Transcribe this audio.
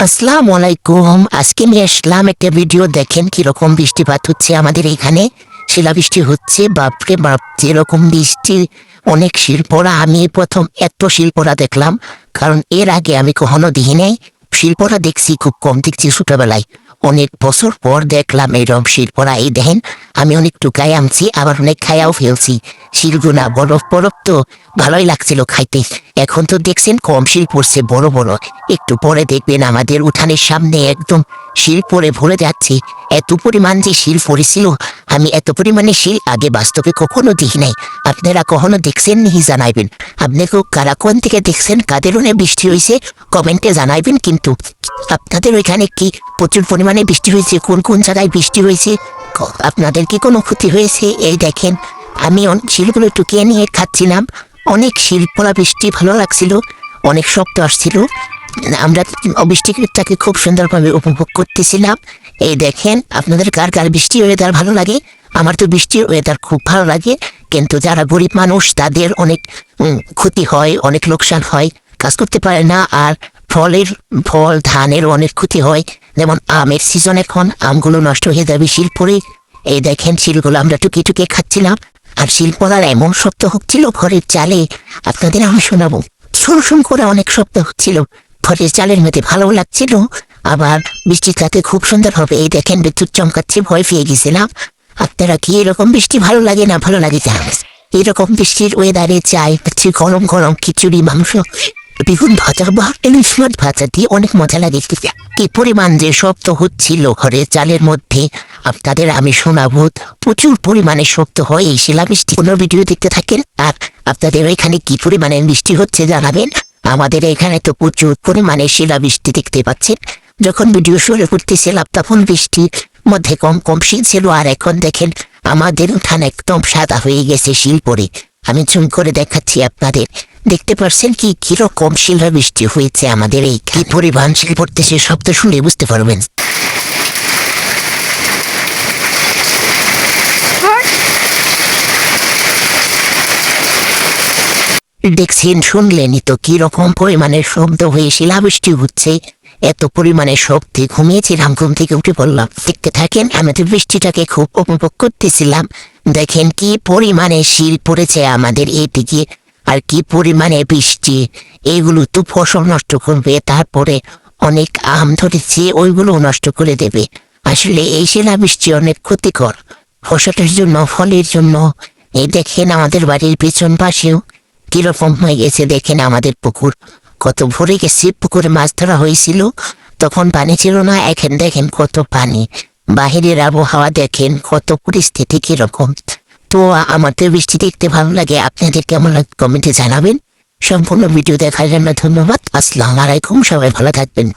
আসসালামু আলাইকুম। আজকে নিয়ে আসলাম একটা ভিডিও। দেখেন কিরকম বৃষ্টিপাত হচ্ছে আমাদের এখানে। শিলাবৃষ্টি হচ্ছে, বাপরে বাপ, যেরকম বৃষ্টি, অনেক শিলপোড়া। আমি প্রথম এত শিলপোড়া দেখলাম, কারণ এর আগে আমি কখনো দেখি নাই। শিলপোড়া দেখছি খুব কম, দেখছি ছোটবেলায়। অনেক বছর পর দেখলাম এরকম শিলপোড়া। এই দেখেন, আমি অনেক টুকাই আনছি, আবার অনেক খাইয়াও ফেলছি। শিলগুনা বরফ বরফ তো ভালোই লাগছিল খাইতে। এখন তো দেখছেন কম শিল পড়ছে বড় বড়। একটু পরে দেখবেন আমাদের উঠানের সামনে একদম শিল পরে ভরে যাচ্ছে। এত পরিমাণ যে শিল পড়েছিল, আমি এত পরিমাণে শিল আগে বাস্তবে কখনো দেখি নাই। আপনারা কখনো দেখছেন নি জানাইবেন। আপনাকে কারা কোন থেকে দেখছেন, কাদের অনেক বৃষ্টি হয়েছে কমেন্টে জানাইবেন। কিন্তু আপনাদের ওইখানে কি প্রচুর পরিমাণে বৃষ্টি হয়েছে? কোন কোন জায়গায় বৃষ্টি হয়েছে? আপনাদের কি কোনো ক্ষতি হয়েছে? এই দেখেন, আমি শিলগুলো টুকিয়ে নিয়ে খাচ্ছিলাম। অনেক শিল পড়া বৃষ্টি, ভালো লাগছিল, অনেক শক্ত আসছিল। আমরা বৃষ্টিটাকে খুব সুন্দরভাবে উপভোগ করতেছিলাম। এই দেখেন, আপনাদের কার কার বৃষ্টি ওয়েদার ভালো লাগে? আমার তো বৃষ্টির ওয়েদার খুব ভালো লাগে। কিন্তু যারা গরিব মানুষ তাদের অনেক ক্ষতি হয়, অনেক লোকসান হয়, কাজ করতে পারে না। আর ফল ধানের অনেক ক্ষতি হয়। যেমন আমের সিজন, এখন আমগুলো নষ্ট হয়ে যাবে শিল পরে। এই দেখেন, শিলগুলো আমরা টুকে টুকে খাচ্ছিলাম। আর শিলপোড়ার এমন শব্দ হচ্ছিল ঘরের চালে, আপনাদের আমি শোনাবো। শুরু করে অনেক শব্দ হচ্ছিল ঘরের চালের মধ্যে, ভালো লাগছিল। আবার বৃষ্টিটাতে খুব সুন্দর হবে। এই দেখেন, বিদ্যুৎ চমকাচ্ছে, ভয় পেয়ে গেছিলাম। আপনারা কি এরকম বৃষ্টি ভালো লাগে না ভালো লাগে জানাবেন। এরকম বৃষ্টির ওয়েদারে চাই হচ্ছে গরম গরম খিচুড়ি, মাংস, বেগুন ভাজা বা ইলিশ মাছ ভাজা দিয়ে অনেক মজা লাগে। কি পরিমাণ যে শব্দ হচ্ছিল ঘরের চালের মধ্যে, আপনাদের আমি শোনাবো। প্রচুর পরিমাণে শব্দ হয় এই শিলাবৃষ্টি। কোনো ভিডিও দেখতে থাকেন। আর আপনাদের এখানে কি পরিমাণে বৃষ্টি হচ্ছে জানাবেন। আমাদের এখানে তো প্রচুর পরিমাণে শিলাবৃষ্টি দেখতে পাচ্ছেন। যখন ভিডিও শুরু করতেছিলাম তখন বৃষ্টির মধ্যে কম কম শিল ছিল। আর এখন দেখেন আমাদের উঠান একদম সাদা হয়ে গেছে শিল পরে। আমি জুম করে দেখাচ্ছি আপনাদের। দেখতে পাচ্ছেন কি কিরকম শিলাবৃষ্টি হয়েছে আমাদের এই। কি পরিমাণ শিল পড়তেছে শব্দ শুনে বুঝতে পারবেন। দেখছেন, শুনলেনই তো কিরকম পরিমাণের শব্দ হয়ে শিলাবৃষ্টি হচ্ছে। এত পরিমাণে শব্দে ঘুমিয়েছিলাম, ঘুম থেকে উঠে পড়লাম। দেখতে থাকেন, আমি তো বৃষ্টিটাকে খুব উপভোগ করতেছিলাম। দেখেন কি পরিমাণে শিল পড়েছে আমাদের এইদিকে, আর কি পরিমাণে বৃষ্টি। এইগুলো তো ফসল নষ্ট করবে, তারপরে অনেক আম ধরেছে ওইগুলো নষ্ট করে দেবে। আসলে এই শিলাবৃষ্টি অনেক ক্ষতিকর ফসলের জন্য, ফলের জন্য। এই দেখেন আমাদের বাড়ির পেছন পাশেও কিরকম হয়ে গেছে। দেখেন আমাদের পুকুর কত ভরে গেছে। পুকুরে মাছ ধরা হয়েছিল, তখন পানি ছিল না। এখন দেখেন কত পানি। বাহিরের আবহাওয়া দেখেন, কত পরিস্থিতি কিরকম। তো আমাদের বৃষ্টি দেখতে ভালো লাগে। আপনাদের কেমন লাগে কমেন্টে জানাবেন। সম্পূর্ণ ভিডিও দেখার জন্য ধন্যবাদ। আসসালামু আলাইকুম, সবাই ভালো থাকবেন।